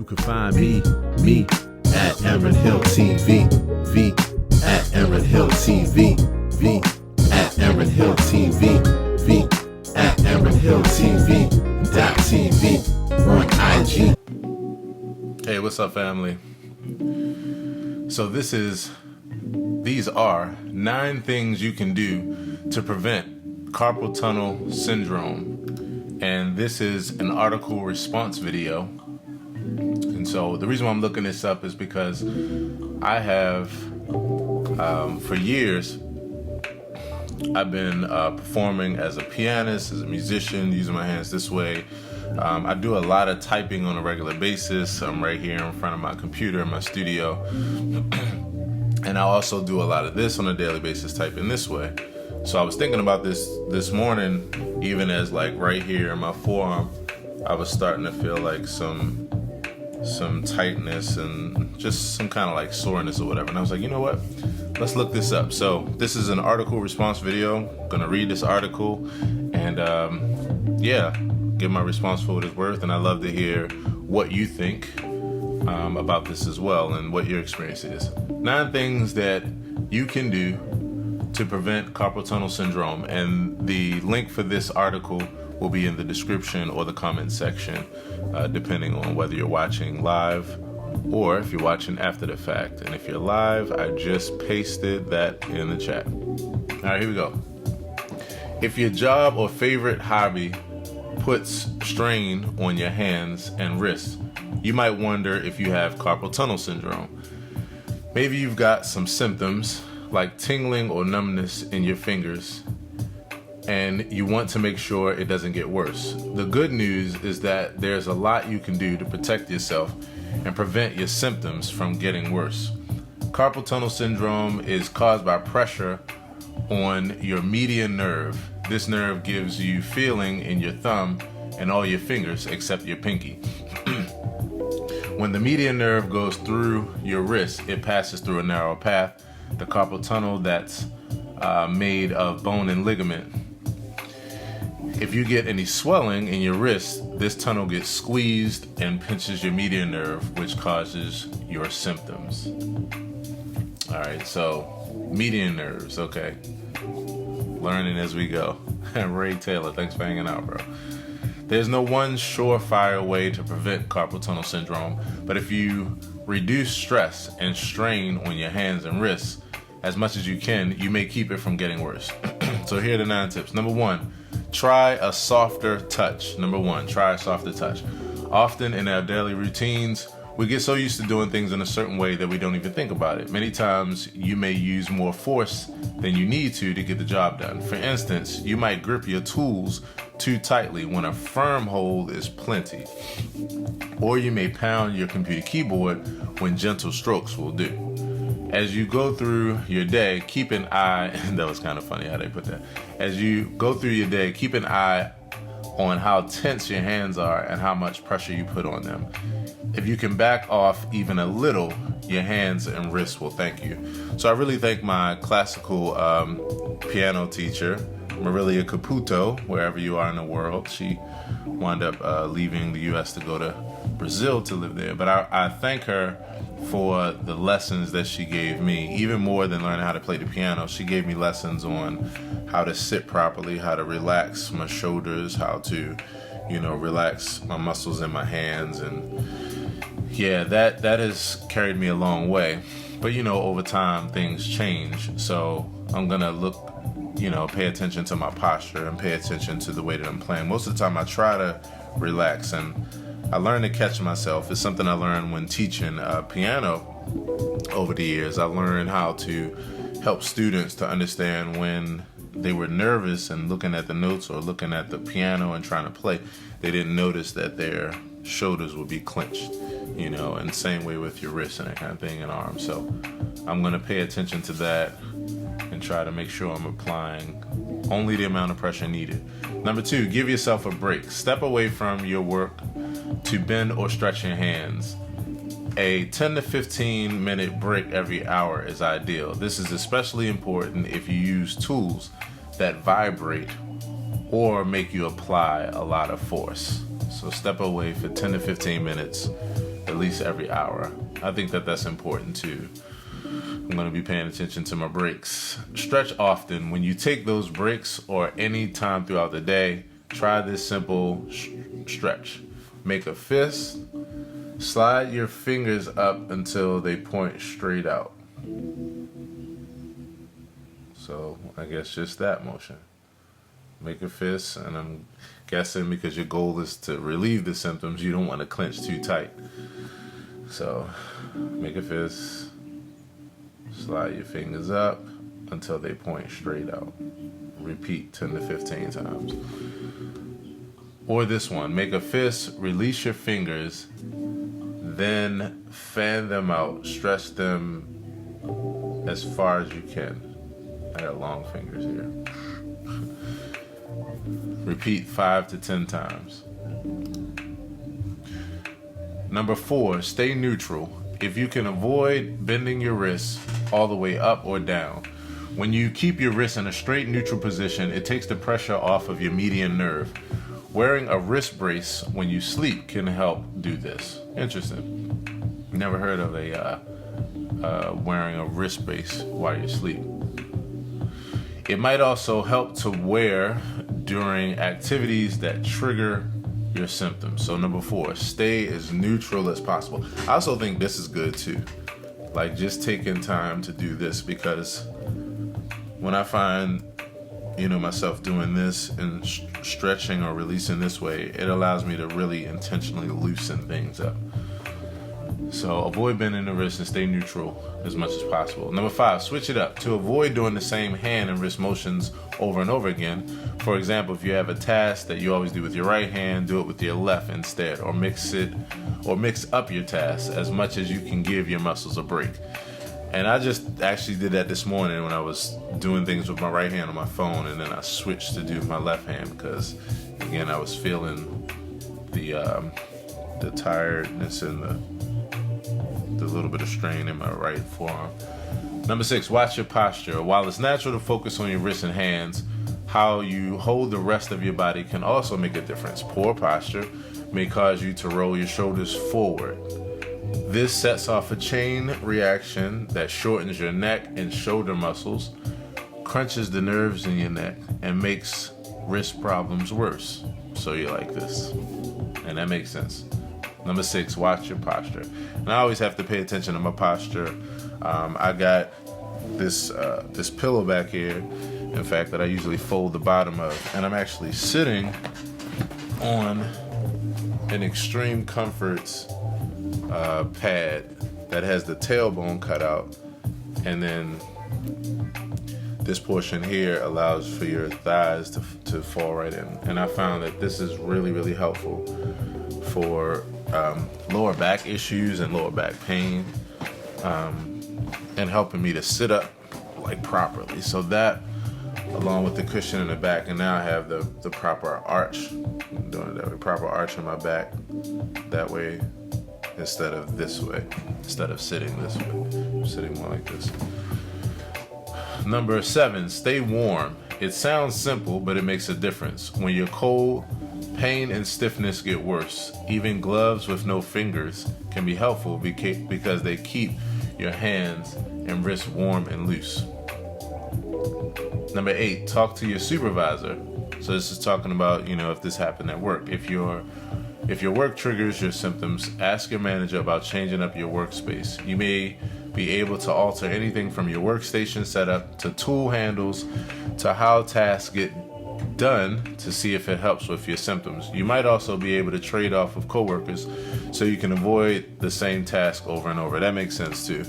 You can find me at Aaron Hill TV, V at Aaron Hill TV, V at Aaron Hill TV, V at Aaron Hill TV, .TV on IG. Hey, what's up, family? So these are 9 things you can do to prevent carpal tunnel syndrome. And this is an article response video. And so the reason why I'm looking this up is because I have, for years, I've been performing as a pianist, as a musician, using my hands this way. I do a lot of typing on a regular basis. I'm right here in front of my computer in my studio. And I also do a lot of this on a daily basis, typing this way. So I was thinking about this morning, even as like right here in my forearm, I was starting to feel like some tightness and just some kind of like soreness or whatever. And I was like, you know what? Let's look this up. So this is an article response video. I'm gonna read this article and give my response for what it's worth. And I'd love to hear what you think about this as well and what your experience is. 9 things that you can do to prevent carpal tunnel syndrome. And the link for this article will be in the description or the comment section, depending on whether you're watching live or if you're watching after the fact. And if you're live, I just pasted that in the chat. All right, here we go. If your job or favorite hobby puts strain on your hands and wrists, you might wonder if you have carpal tunnel syndrome. Maybe you've got some symptoms like tingling or numbness in your fingers, and you want to make sure it doesn't get worse. The good news is that there's a lot you can do to protect yourself and prevent your symptoms from getting worse. Carpal tunnel syndrome is caused by pressure on your median nerve. This nerve gives you feeling in your thumb and all your fingers except your pinky. When the median nerve goes through your wrist, it passes through a narrow path, the carpal tunnel that's made of bone and ligament. If you get any swelling in your wrist, this tunnel gets squeezed and pinches your median nerve, which causes your symptoms. All right, so median nerves, okay. Learning as we go. Ray Taylor, thanks for hanging out, bro. There's no one surefire way to prevent carpal tunnel syndrome, but if you reduce stress and strain on your hands and wrists as much as you can, you may keep it from getting worse. So here are the 9 tips. Number 1, try a softer touch. Often in our daily routines, we get so used to doing things in a certain way that we don't even think about it. Many times you may use more force than you need to get the job done. For instance, you might grip your tools too tightly when a firm hold is plenty. Or you may pound your computer keyboard when gentle strokes will do. As you go through your day, keep an eye, that was kind of funny how they put that. As you go through your day, keep an eye on how tense your hands are and how much pressure you put on them. If you can back off even a little, your hands and wrists will thank you. So I really thank my classical piano teacher, Marilia Caputo, wherever you are in the world. She wound up leaving the U.S. to go to Brazil to live there. But I thank her for the lessons that she gave me. Even more than learning how to play the piano, she gave me lessons on how to sit properly, how to relax my shoulders, how to, relax my muscles in my hands. And yeah, that has carried me a long way. But over time things change. So I'm gonna look, pay attention to my posture and pay attention to the way that I'm playing. Most of the time I try to relax, and I learn to catch myself. It's something I learned when teaching piano over the years. I learned how to help students to understand when they were nervous and looking at the notes or looking at the piano and trying to play, they didn't notice that their shoulders would be clenched, and same way with your wrists and that kind of thing and arms. So I'm going to pay attention to that and try to make sure I'm applying only the amount of pressure needed. Number 2, give yourself a break. Step away from your work to bend or stretch your hands. A 10 to 15 minute break every hour is ideal. This is especially important if you use tools that vibrate or make you apply a lot of force. So step away for 10 to 15 minutes at least every hour. I think that that's important too. I'm going to be paying attention to my breaks. Stretch often. When you take those breaks or any time throughout the day, try this simple stretch. Make a fist. Slide your fingers up until they point straight out. So I guess just that motion. Make a fist, and I'm guessing because your goal is to relieve the symptoms, you don't want to clench too tight. So make a fist. Slide your fingers up until they point straight out. Repeat 10 to 15 times. Or this one, make a fist, release your fingers, then fan them out. Stretch them as far as you can. I got long fingers here. Repeat 5 to 10 times. Number 4, stay neutral. If you can avoid bending your wrists all the way up or down. When you keep your wrist in a straight neutral position, it takes the pressure off of your median nerve. Wearing a wrist brace when you sleep can help do this. Interesting. Never heard of wearing a wrist brace while you sleep. It might also help to wear during activities that trigger your symptoms. So number 4, stay as neutral as possible. I also think this is good too. Like just taking time to do this, because when I find, myself doing this and stretching or releasing this way, it allows me to really intentionally loosen things up. So avoid bending the wrist and stay neutral as much as possible. Number 5, switch it up. To avoid doing the same hand and wrist motions over and over again. For example, if you have a task that you always do with your right hand, do it with your left instead, or mix up your tasks as much as you can give your muscles a break. And I just actually did that this morning when I was doing things with my right hand on my phone, and then I switched to do my left hand because, again, I was feeling the tiredness and the little bit of strain in my right forearm. Number 6, watch your posture. While it's natural to focus on your wrists and hands, how you hold the rest of your body can also make a difference. Poor posture may cause you to roll your shoulders forward. This sets off a chain reaction that shortens your neck and shoulder muscles, crunches the nerves in your neck, and makes wrist problems worse. So you're like this. And that makes sense. Number 6, watch your posture. And I always have to pay attention to my posture. I got this pillow back here, in fact, that I usually fold the bottom of. And I'm actually sitting on an Extreme Comforts pad that has the tailbone cut out, and then this portion here allows for your thighs to fall right in. And I found that this is really, really helpful for lower back issues and lower back pain, and helping me to sit up like properly. So that, along with the cushion in the back, and now I have the proper arch. I'm doing it that way, proper arch in my back that way, instead of this way, instead of sitting this way. I'm sitting more like this. Number 7, stay warm. It sounds simple, but it makes a difference. When you're cold, pain and stiffness get worse. Even gloves with no fingers can be helpful because they keep your hands and wrists warm and loose. Number 8, talk to your supervisor. So this is talking about, if this happened at work. If your work triggers your symptoms, ask your manager about changing up your workspace. You may be able to alter anything from your workstation setup to tool handles to how tasks get done to see if it helps with your symptoms. You might also be able to trade off with coworkers so you can avoid the same task over and over. That makes sense too.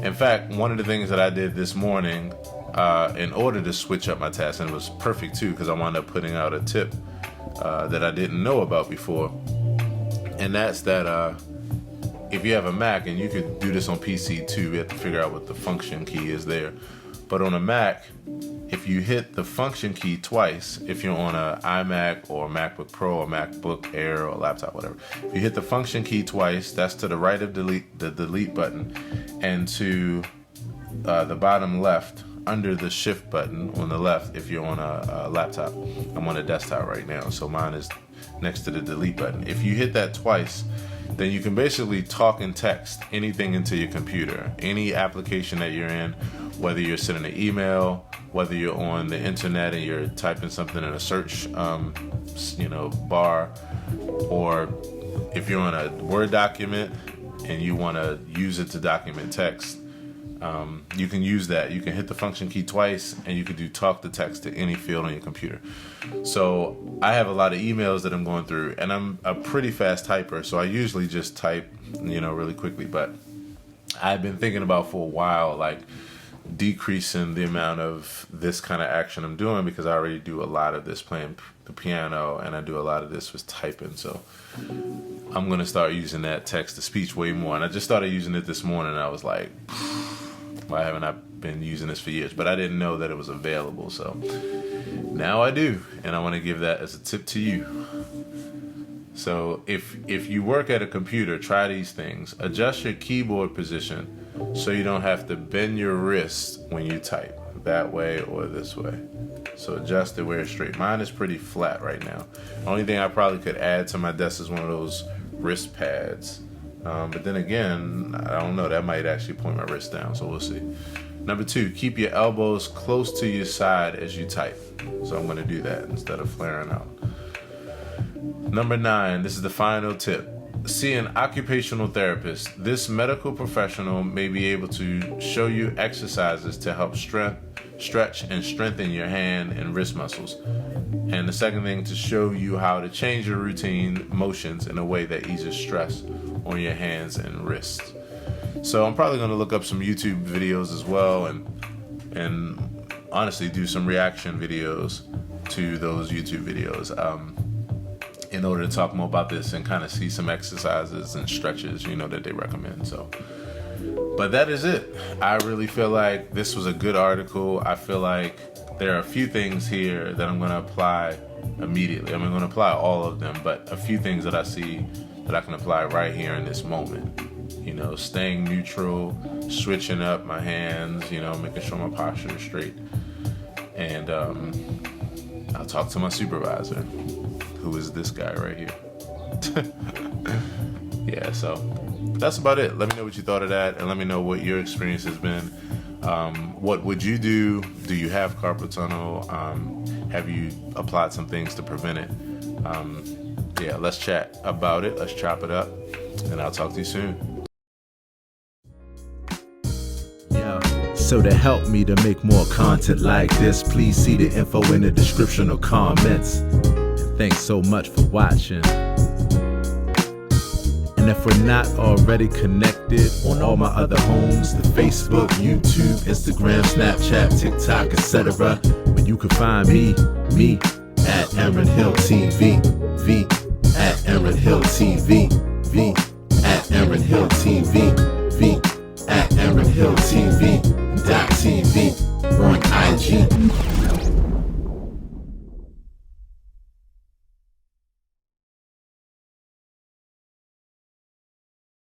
In fact, one of the things that I did this morning in order to switch up my tasks, and it was perfect too because I wound up putting out a tip that I didn't know about before, and that's that if you have a Mac, and you could do this on PC too, you have to figure out what the function key is there, but on a Mac, if you hit the function key twice, if you're on an iMac or MacBook Pro or MacBook Air or laptop, whatever, if you hit the function key twice, that's to the right of the delete button, and to the bottom left under the shift button on the left if you're on a laptop. I'm on a desktop right now, so mine is next to the delete button. If you hit that twice, then you can basically talk and text anything into your computer, any application that you're in, whether you're sending an email, whether you're on the internet and you're typing something in a search, bar, or if you're on a Word document and you want to use it to document text, you can use that. You can hit the function key twice and you can do talk to text to any field on your computer. So I have a lot of emails that I'm going through, and I'm a pretty fast typer, so I usually just type, really quickly. But I've been thinking about for a while, like decreasing the amount of this kind of action I'm doing, because I already do a lot of this playing the piano and I do a lot of this with typing. So I'm going to start using that text to speech way more. And I just started using it this morning and I was like, why haven't I been using this for years? But I didn't know that it was available. So now I do. And I want to give that as a tip to you. So if you work at a computer, try these things. Adjust your keyboard position so you don't have to bend your wrist when you type, that way or this way. So adjust it where it's straight. Mine is pretty flat right now. The only thing I probably could add to my desk is one of those wrist pads. But then again, I don't know, that might actually point my wrist down, so we'll see. Number 2, keep your elbows close to your side as you type. So I'm going to do that instead of flaring out. Number 9, this is the final tip. See an occupational therapist. This medical professional may be able to show you exercises to help stretch and strengthen your hand and wrist muscles. And the second thing, to show you how to change your routine motions in a way that eases stress on your hands and wrists. So I'm probably going to look up some YouTube videos as well, and honestly do some reaction videos to those YouTube videos. In order to talk more about this and kind of see some exercises and stretches, that they recommend. So, but that is it. I really feel like this was a good article. I feel like there are a few things here that I'm going to apply immediately. I'm going to apply all of them, but a few things that I see that I can apply right here in this moment. Staying neutral, switching up my hands, making sure my posture is straight. And I'll talk to my supervisor, who is this guy right here. Yeah, so that's about it. Let me know what you thought of that, and let me know what your experience has been. What would you do? Do you have carpal tunnel? Have you applied some things to prevent it? Yeah, let's chat about it. Let's chop it up, and I'll talk to you soon. So to help me to make more content like this, please see the info in the description or comments. Thanks so much for watching. And if we're not already connected on all my other homes, the Facebook, YouTube, Instagram, Snapchat, TikTok, etc., where you can find me at Aaron Hill TV, V at Aaron Hill TV, V